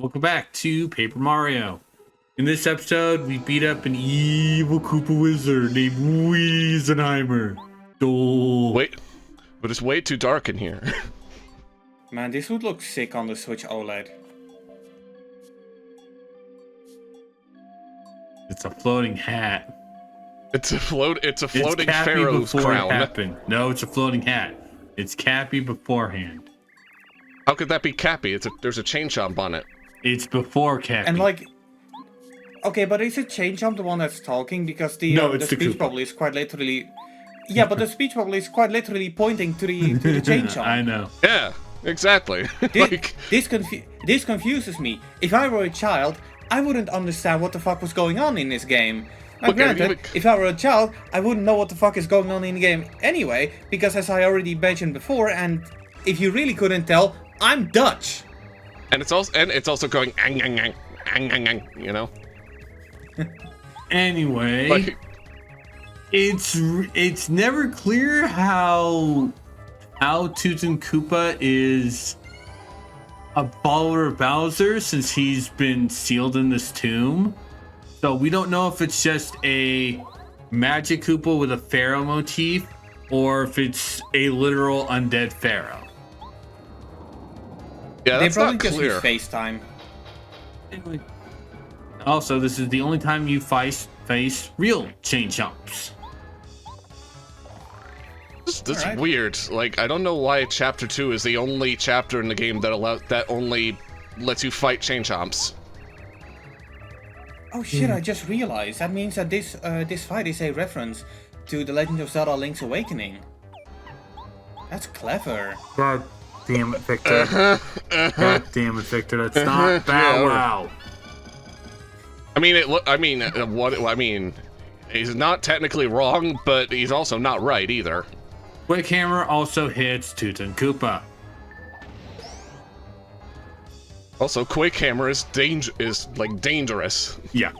Welcome back to Paper Mario. In this episode, we beat up an evil Koopa wizard named Wizenheimer. Oh. Wait, but it's way too dark in here. Man, this would look sick on the Switch OLED. It's a floating hat. It's a floating It's Cappy pharaoh's before crown. It happened. No, it's a floating hat. It's Cappy beforehand. How could that be Cappy? There's a chain chomp on it. It's before Cappy. And like, okay, but is it Chain Chomp the one that's talking? Because the it's the speech Koopa. bubble is quite literally, yeah, but the speech bubble is quite literally pointing to the Chain Chomp. I know. Yeah, exactly. This confuses me. If I were a child, I wouldn't understand what the fuck was going on in this game. Now, Okay, granted, if I were a child, I wouldn't know what the fuck is going on in the game anyway, because as I already mentioned before, and if you really couldn't tell, I'm Dutch. And it's also going ang ang ang ang ang ang, you know. Anyway, Like, it's never clear how Tootin' Koopa is a follower of Bowser since he's been sealed in this tomb. So we don't know if it's just a magic Koopa with a pharaoh motif or if it's a literal undead pharaoh. yeah, They that's probably not just clear. use FaceTime. Anyway. Also, this is the only time you face real chain chomps. That's Alright. weird. Like, I don't know why Chapter 2 is the only chapter in the game that only lets you fight chain chomps. Oh shit, I just realized. That means that this fight is a reference to The Legend of Zelda Link's Awakening. That's clever. God damn it, Victor. God damn it, Victor. That's not Bow Wow. I mean, he's not technically wrong, but he's also not right either. Quick Hammer also hits Tootin' Koopa. Also, Quake Hammer is dangerous. Yeah.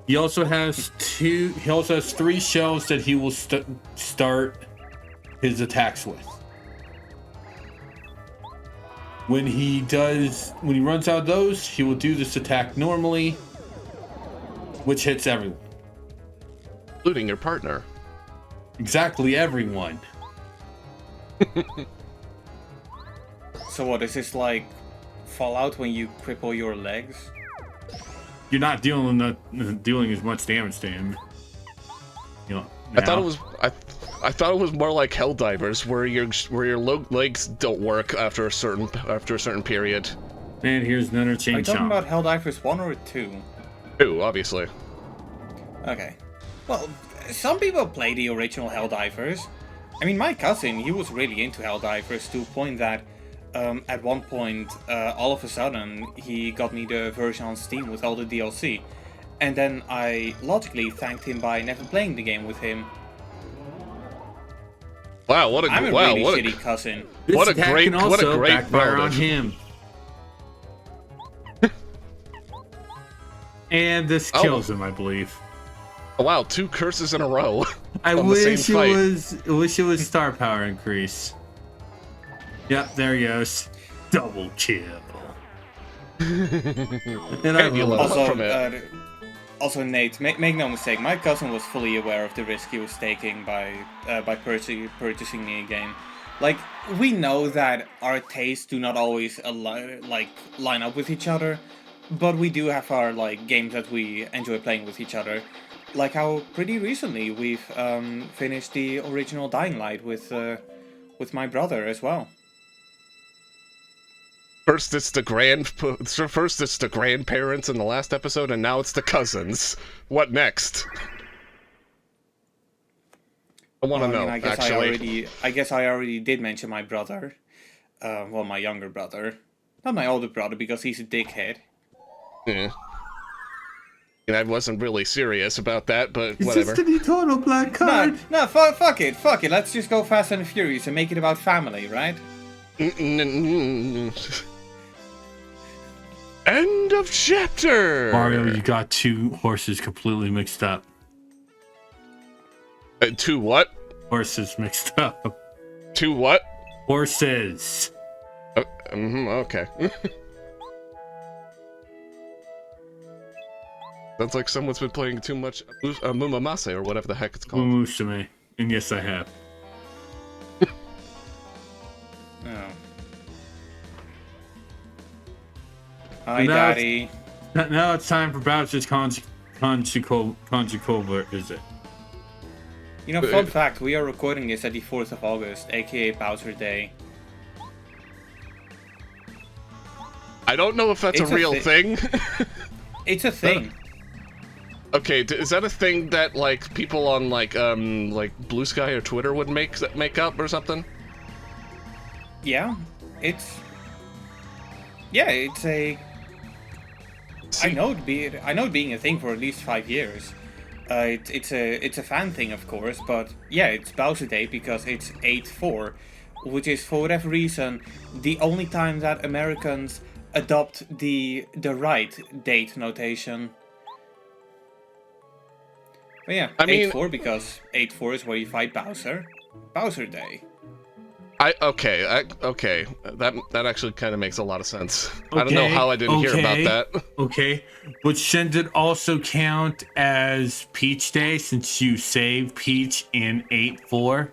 He also has three shells that he will start his attacks with. When he runs out of those, he will do this attack normally, which hits everyone. Including your partner. Exactly everyone. So what, is this like Fallout when you cripple your legs? You're not dealing as much damage to him. You know, I thought it was more like Helldivers, where your legs don't work after a certain period. And here's another Are chain you talking chomp. about Helldivers 1 or 2? 2, obviously. Okay. Well, some people play the original Helldivers. I mean, my cousin, he was really into Helldivers to a point that at one point, all of a sudden, he got me the version on Steam with all the DLC. And then I logically thanked him by never playing the game with him. Wow, what a I'm a wow, really what a shitty cousin. This what a attack great- can also what a great backfire on motive. him. And this Oh. kills him, I believe. oh, wow, 2 curses in a row. I on the same wish it was star power increase. Yep, there he goes. Double kill. And I And you love love it. Also, from it. Also, Nate, make no mistake, my cousin was fully aware of the risk he was taking by purchasing the game. Like, we know that our tastes do not always line up with each other, but we do have our games that we enjoy playing with each other. Like how pretty recently we've finished the original Dying Light with my brother as well. First it's the grandparents in the last episode, and now it's the cousins. What next? I want to know, I guess actually. I guess I already did mention my brother. Well, my younger brother. Not my older brother, because he's a dickhead. Yeah. And I wasn't really serious about that, but It's whatever. just an eternal black card. No, fuck it. Let's just go Fast and Furious and make it about family, right? End of chapter! Mario, you got two horses completely mixed up. 2 what? Horses mixed up. 2 what? Horses. Okay. Sounds like someone's been playing too much Mumamase or whatever the heck it's called. Mumusume. And yes, I have. Oh. Hi, Daddy. Now it's time for Bowser's Conjugal visit. You know, fun fact, we are recording this at the 4th of August, aka Bowser Day. I don't know if that's a real thing. It's a thing. Okay, is that a thing that, like, people on, like Blue Sky or Twitter would make up or something? Yeah, it's a... I know it being a thing for at least 5 years. It's a fan thing, of course, but yeah, it's Bowser Day because it's 8/4, which is for whatever reason the only time that Americans adopt the right date notation. But yeah, I mean, 8/4 because 8/4 is where you fight Bowser. Bowser Day. Okay, that actually kind of makes a lot of sense. Okay, I don't know how I didn't hear about that. Okay, but shouldn't it also count as Peach Day since you saved Peach in 8/4?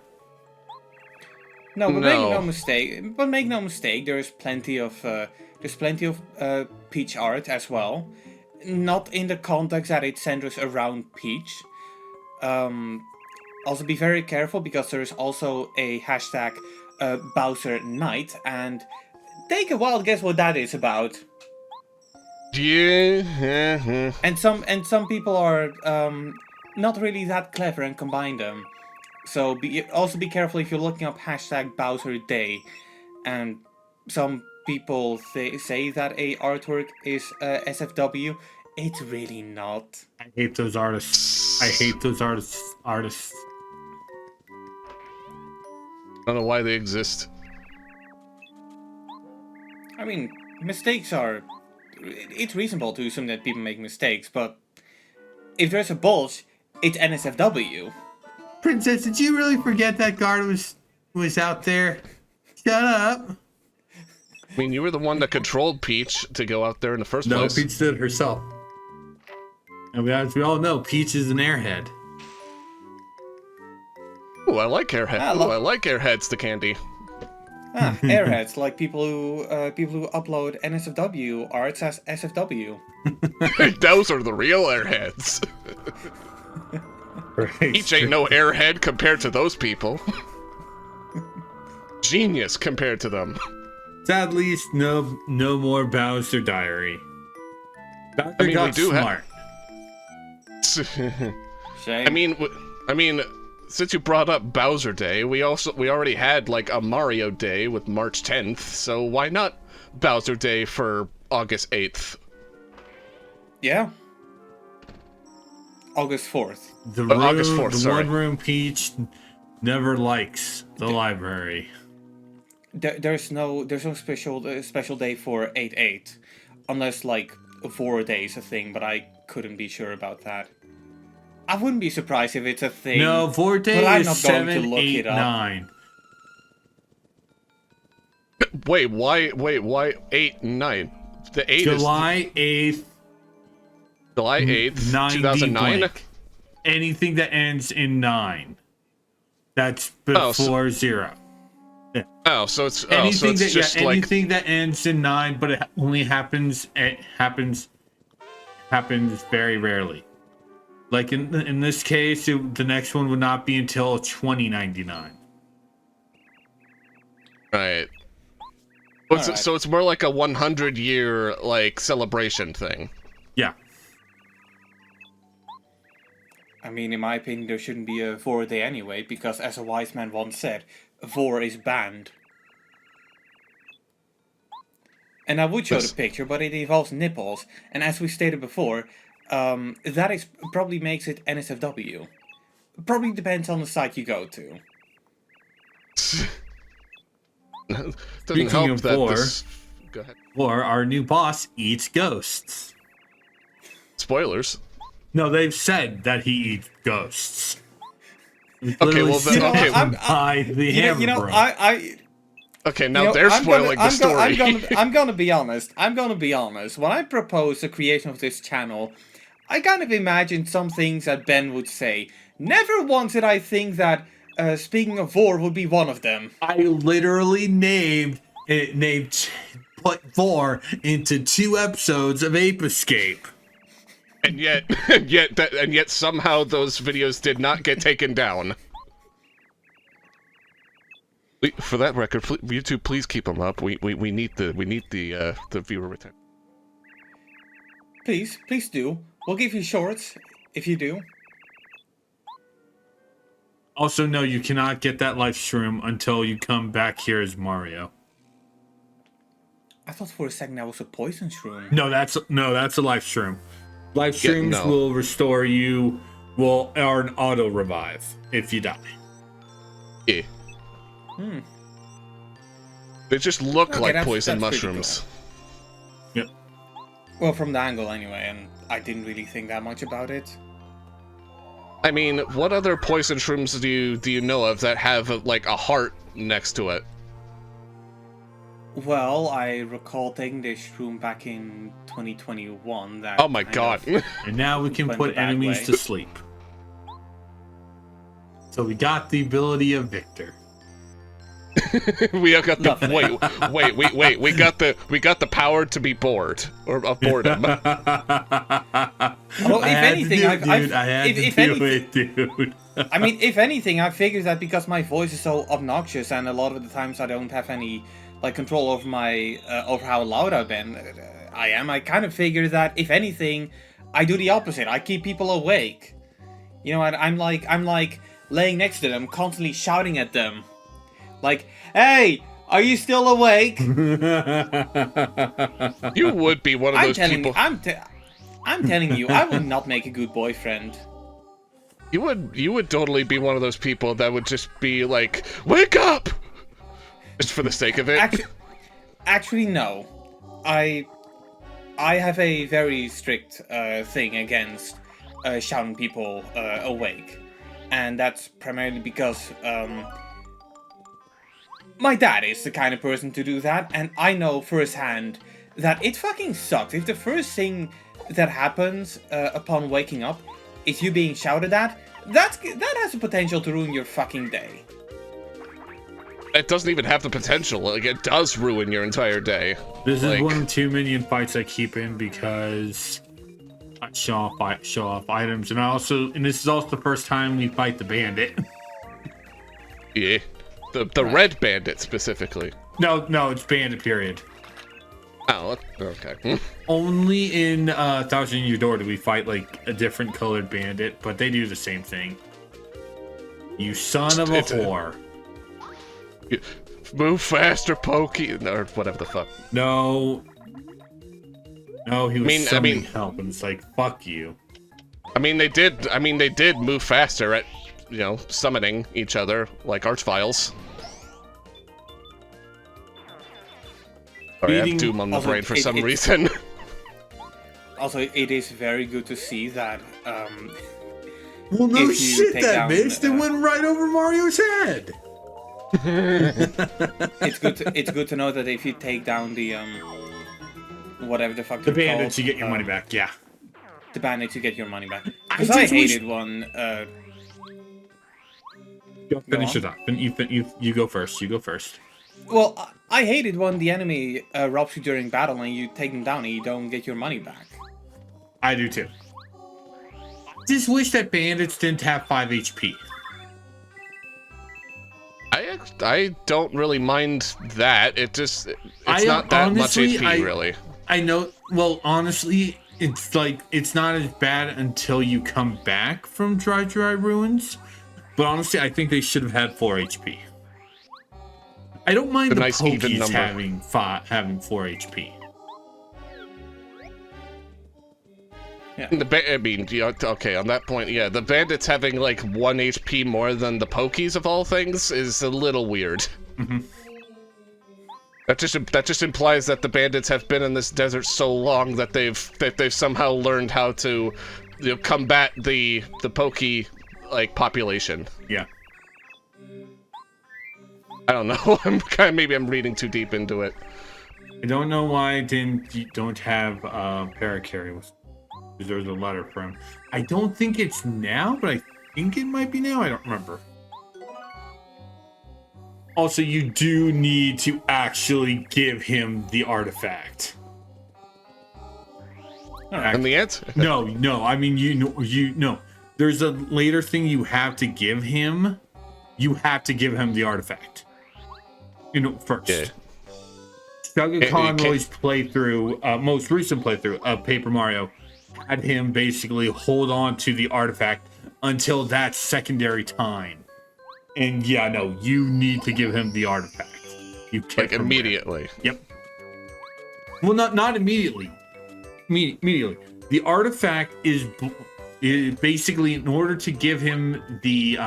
No, but make no mistake. But make no mistake, there's plenty of Peach art as well. Not in the context that it centers around Peach. Also be very careful because there is also a hashtag Bowser Night, and take a wild guess what that is about. Yeah. And some people are not really that clever and combine them. So also be careful if you're looking up hashtag Bowser Day, and some people say that a artwork is SFW. It's really not. I hate those artists. I don't know why they exist. I mean, mistakes are... It's reasonable to assume that people make mistakes, but if there's a bulge, it's NSFW. Princess, did you really forget that guard was out there? Shut up. I mean, you were the one that controlled Peach to go out there in the first place. No, Peach did it herself. And as we all know, Peach is an airhead. Ooh, I like airheads. I like airheads to candy. Airheads, like people who upload NSFW arts as SFW. Those are the real airheads. Peach ain't no airhead compared to those people. Genius compared to them. Sadly, no more Bowser Diary. Bowser got we do smart. Shame. I mean, since you brought up Bowser Day, we already had like a Mario Day with March 10th, so why not Bowser Day for August 8th? Yeah. August 4th. August 4th, the one room Peach never likes the library. There's no special day for 8/8, unless like 4 days a thing, but I couldn't be sure about that. I wouldn't be surprised if it's a thing. No, 4 days is 7, 8, 9. Wait, why 8 and 9? The 8 July 8th. July 8th, 2009? Blank. Anything that ends in 9. That's before 0. Yeah. Oh, so it's anything that ends in 9, but it only happens very rarely. Like in this case, the next one would not be until 2099. Right. Right. So it's more like a 100-year like celebration thing. Yeah. I mean, in my opinion, there shouldn't be a 4 day anyway, because as a wise man once said, 4 is banned. And I would show the picture, but it involves nipples, and as we stated before, that probably makes it NSFW. Probably depends on the site you go to. Speaking of 4, go ahead. Our new boss eats ghosts. Spoilers. No, they've said that he eats ghosts. Okay, well then, okay. Okay, now they're spoiling the story. I'm gonna be honest. When I proposed the creation of this channel, I kind of imagined some things that Ben would say. Never once did I think that speaking of Vor would be one of them. I literally put Vor into 2 episodes of Ape Escape. And yet somehow those videos did not get taken down. For that record, YouTube, please keep them up. We need the viewer return. Please do. We'll give you shorts if you do. Also, no, you cannot get that live stream until you come back here as Mario. I thought for a second that was a poison shroom. No, that's a live stream. Live streams will restore you, or an auto revive if you die. Yeah. They just look like poison mushrooms. Cool. Yep. Well, from the angle anyway, and I didn't really think that much about it. I mean, what other poison shrooms do you know of that have like a heart next to it? Well, I recall taking this shroom back in 2021. That oh my god! And now we can put enemies to sleep. So we got the ability of Victor. We got the wait. We got the power to be bored or of boredom. Well, if anything, I mean, if anything, I figured that because my voice is so obnoxious, and a lot of the times I don't have any like control over my over how loud I am. I kind of figure that if anything, I do the opposite. I keep people awake. You know, I'm like laying next to them, constantly shouting at them. Like, hey, are you still awake? You would be one of those people. I'm telling you, I would not make a good boyfriend. You would totally be one of those people that would just be like, wake up! Just for the sake of it. Actually, no. I have a very strict thing against shouting people awake. And that's primarily because my dad is the kind of person to do that, and I know firsthand that it fucking sucks. If the first thing that happens upon waking up is you being shouted at, that has the potential to ruin your fucking day. It doesn't even have the potential. Like, it does ruin your entire day. This is one of 2 minion fights I keep in because I show off items, and this is also the first time we fight the bandit. Yeah. The red bandit, specifically. No, it's bandit, period. Oh, okay. Only in Thousand Year Door do we fight, like, a different colored bandit, but they do the same thing. You son of a whore. Move faster, Pokey, or whatever the fuck. No, he was summoning help, and it's like, fuck you. I mean, they did move faster at, summoning each other, like Archviles. Sorry, I have Doom on the brain for some reason. Also, it is very good to see that, well, no shit, that missed. It went right over Mario's head. It's good to know that if you take down the, whatever the fuck the bandits, you get your money back, yeah. The bandits, you get your money back. Because I hated one, Finish it up. You go first. Well, I hated when the enemy robs you during battle and you take them down and you don't get your money back. I do too. Just wish that bandits didn't have 5 HP. I don't really mind that. It's not that much HP, really. I know. Well, honestly, it's like it's not as bad until you come back from Dry Ruins. But honestly, I think they should have had 4 HP. I don't mind the nice Pokies having 4 HP. Yeah. Okay, on that point, yeah, the bandits having like 1 HP more than the Pokies of all things is a little weird. Mm-hmm. That just implies that the bandits have been in this desert so long that they've somehow learned how to combat the Poke population. Yeah. I don't know. Maybe I'm reading too deep into it. I don't know why you don't have Paracarry with. There's a letter from. I don't think it's now, but I think it might be now. I don't remember. Also, you do need to actually give him the artifact. And the answer? No. I mean, no. There's a later thing you have to give him. You have to give him the artifact. First. Yeah. Shugga Conroy's playthrough, most recent playthrough of Paper Mario, had him basically hold on to the artifact until that secondary time. And yeah, no, you need to give him the artifact. You can't immediately. Yep. Well, not immediately. Immediately. The artifact is basically, in order to give him the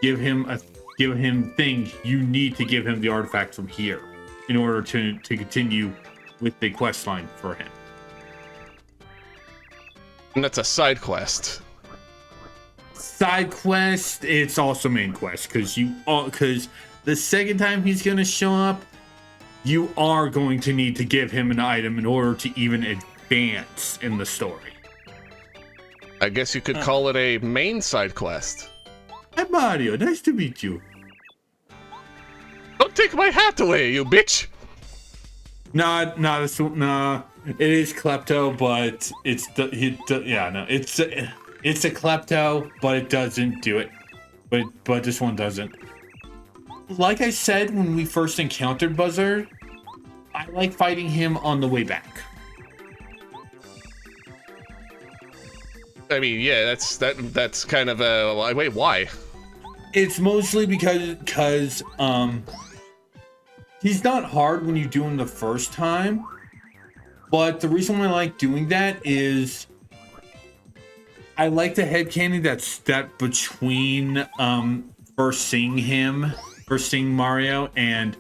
give him thing, you need to give him the artifact from here in order to continue with the quest line for him. And that's a side quest. Side quest, it's also main quest, because the second time he's gonna show up, you are going to need to give him an item in order to even advance in the story. I guess you could call it a main side quest. Hi Mario, nice to meet you. Don't take my hat away, you bitch! Nah, it is Klepto, but it's a Klepto, but it doesn't do it. But this one doesn't. Like I said when we first encountered Buzzer, I like fighting him on the way back. I mean, yeah, that's kind of a wait. Why? It's mostly because he's not hard when you do him the first time, but the reason why I like doing that is I like the headcanon that's between first seeing Mario and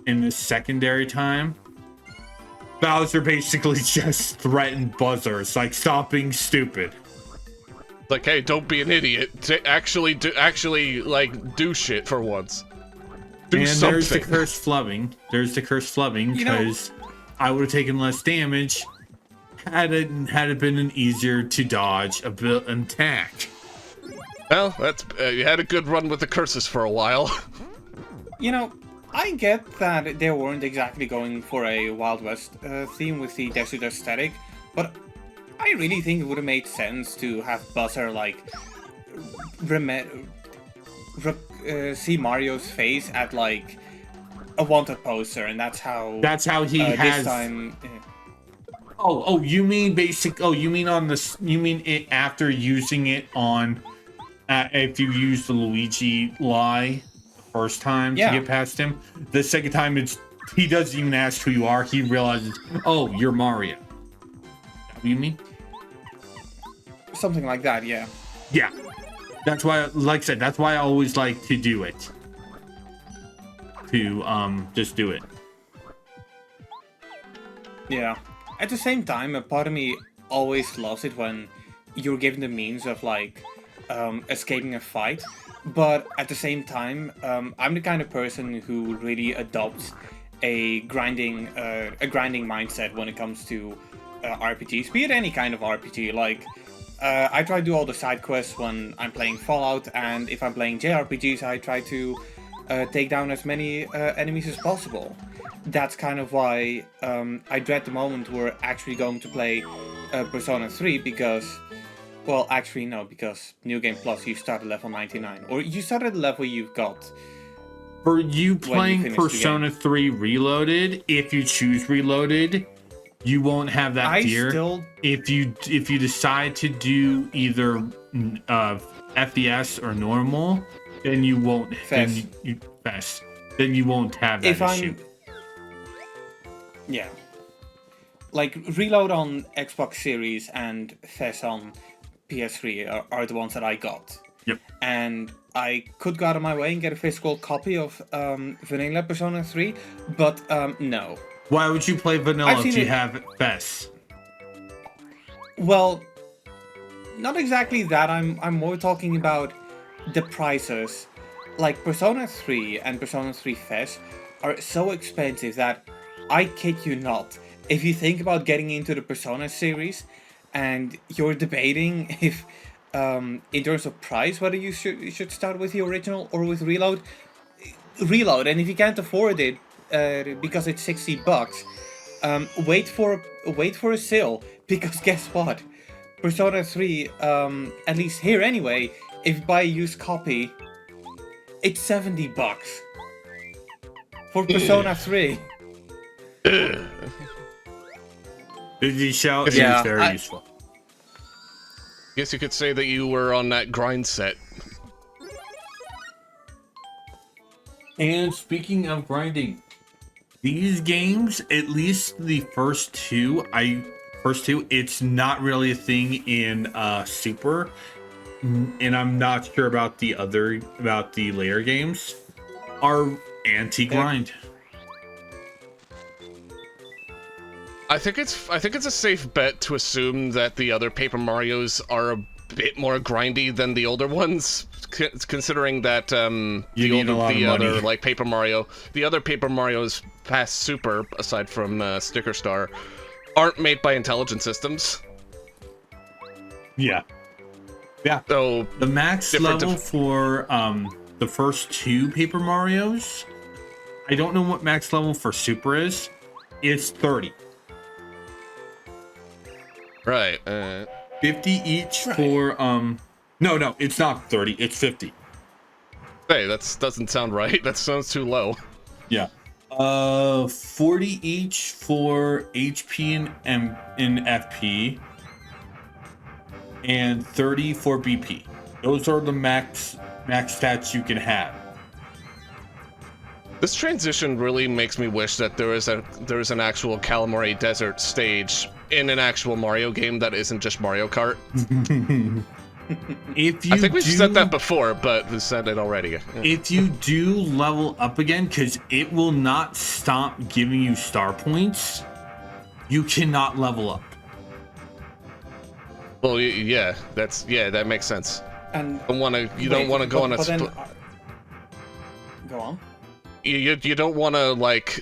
in the secondary time. Bowser basically just threatened Buzzer. It's like, stop being stupid. Like, hey, don't be an idiot. Actually, do shit for once. Do something. There's the cursed flubbing. Because I would have taken less damage had it been an easier to dodge an attack. Well, that's you had a good run with the curses for a while. I get that they weren't exactly going for a Wild West theme with the desert aesthetic, but I really think it would have made sense to have Buzzer, see Mario's face at, a wanted poster, and that's how he has... This time... you mean it after using it on... if you use the Luigi lie first time to get past him, the second time he doesn't even ask who you are, he realizes, oh, you're Mario. Is that what you mean? Something like that, yeah. Yeah. That's why, like I said, that's why I always like to do it. To, just do it. Yeah. At the same time, a part of me always loves it when you're given the means of, escaping a fight. But at the same time, I'm the kind of person who really adopts a grinding mindset when it comes to RPGs, be it any kind of RPG. I try to do all the side quests when I'm playing Fallout, and if I'm playing JRPGs, I try to take down as many enemies as possible. That's kind of why I dread the moment we're actually going to play Persona 3, because... Well, actually, no, because New Game Plus, you start at level 99. Or you start at the level you've got. For you playing Persona 3 Reloaded, if you choose Reloaded, you won't have that tier. If you decide to do either FES or normal, then you won't. Then you won't have that issue. Yeah. Reload on Xbox Series and FES on PS3 are the ones that I got. Yep. And I could go out of my way and get a physical copy of Vanilla Persona 3, but no. Why would you play Vanilla if you have FES? Well, not exactly that. I'm more talking about the prices. Persona 3 and Persona 3 FES are so expensive that, I kid you not, if you think about getting into the Persona series, and you're debating if, in terms of price, whether you should start with the original or with Reload. Reload, and if you can't afford it, because it's $60, wait for a sale, because guess what? Persona 3, at least here anyway, if you buy a used copy, it's $70 for Persona 3. The show Yeah, is very useful. Guess you could say that you were on that grind set. And speaking of grinding, these games, at least the first two, it's not really a thing in Super, and I'm not sure about the later games, are anti-grind. I think it's a safe bet to assume that the other Paper Marios are a bit more grindy than the older ones, considering that the other like Paper Mario, the other Paper Marios past Super, aside from Sticker Star, aren't made by intelligent systems. Yeah. So the max level for the first two Paper Marios, I don't know what max level for Super is. It's 30. Right. 50 each for no, it's not 30, it's 50. Hey, that doesn't sound right. That sounds too low. Yeah. 40 each for HP and FP, and 30 for BP. Those are the max stats you can have. This transition really makes me wish that there is an actual Calamari Desert stage in an actual Mario game that isn't just Mario Kart. I think we've said that before, but we said it already. Yeah. If you do level up again, because it will not stop giving you star points, you cannot level up. Well, yeah, that makes sense. And you don't want to go on a. Go on. You don't want to like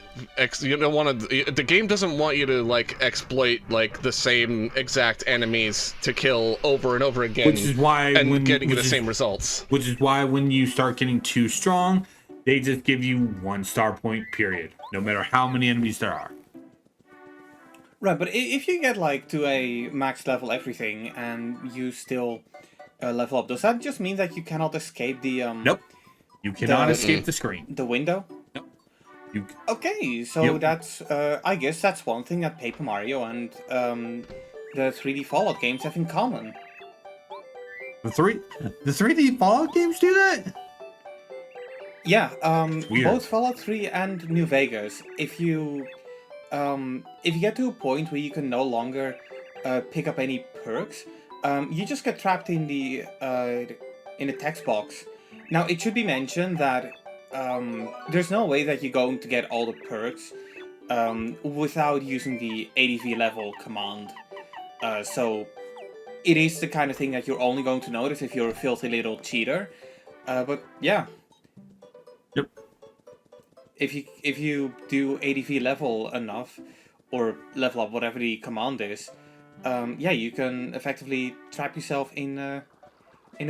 you don't want to. The game doesn't want you to like exploit like the same exact enemies to kill over and over again, which is why getting the same results. Which is why when you start getting too strong, they just give you 1 star point. Period. No matter how many enemies there are. Right, but if you get like to a max level everything and you still level up, does that just mean that you cannot escape the Nope. You cannot escape the screen. The window? Nope. Okay, so that's I guess that's one thing that Paper Mario and the 3D Fallout games have in common. The 3D Fallout games do that? Yeah, both Fallout 3 and New Vegas. If you get to a point where you can no longer pick up any perks, you just get trapped in the text box. Now, it should be mentioned that there's no way that you're going to get all the perks without using the ADV level command. So it is the kind of thing that you're only going to notice if you're a filthy little cheater. But yeah. Yep. If you do ADV level enough, or level up, whatever the command is, yeah, you can effectively trap yourself in a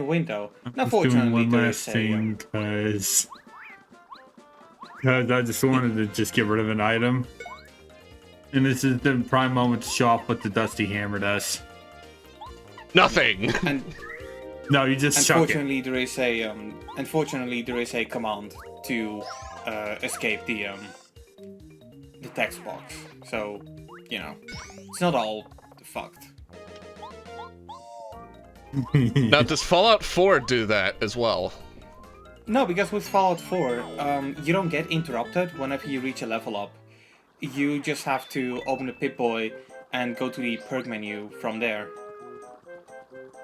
window. Now, fortunately, one last thing, because I just wanted to just get rid of an item, and this is the prime moment to show off what the Dusty Hammer does. Nothing. And no, you just chuck it. Unfortunately, there is a command to escape the text box. So, you know, it's not all fucked. Now, does Fallout 4 do that as well? No, because with Fallout 4, you don't get interrupted whenever you reach a level up. You just have to open the Pip-Boy and go to the perk menu from there.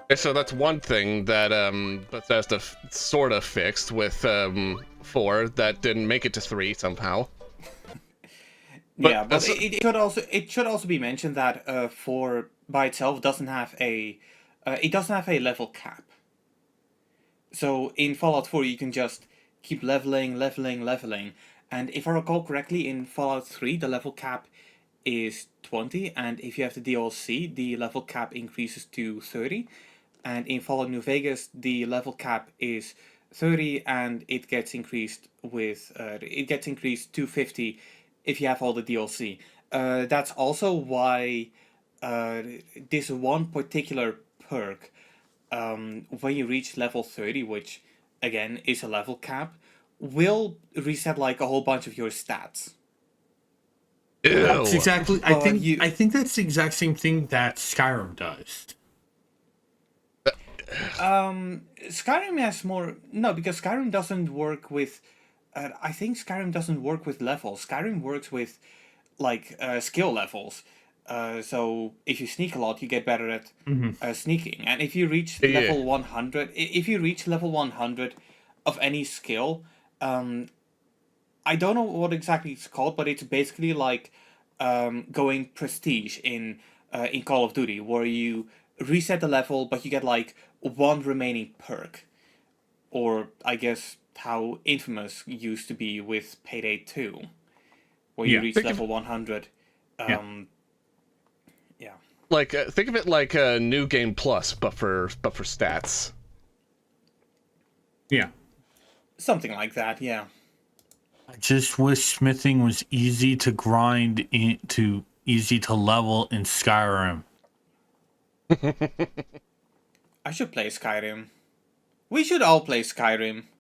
Okay, so that's one thing that Bethesda sort of fixed with 4 that didn't make it to 3 somehow. But it should also be mentioned that 4 by itself doesn't have a level cap. So in Fallout 4 you can just keep leveling, and if I recall correctly, in Fallout 3 the level cap is 20, and if you have the DLC, the level cap increases to 30. And in Fallout New Vegas, the level cap is 30, and it gets increased to 50 if you have all the DLC. That's also why this one particular perk, when you reach level 30, which again is a level cap, will reset like a whole bunch of your stats. That's Ew. exactly. But I think that's the exact same thing that Skyrim does. Skyrim has more. No, because Skyrim doesn't work with. I think Skyrim doesn't work with levels. Skyrim works with like skill levels. So if you sneak a lot, you get better at sneaking. And if you reach Yeah. level 100, if you reach level 100 of any skill, I don't know what exactly it's called, but it's basically like going prestige in Call of Duty, where you reset the level, but you get like one remaining perk, or I guess how Infamous used to be with Payday 2, where you Yeah. reach Think of- level 100. Yeah. Yeah, Like think of it like a new game plus, but for stats. Yeah. something like that. Yeah. I just wish smithing was easy to grind into, easy to level in Skyrim. I should play Skyrim. We should all play Skyrim.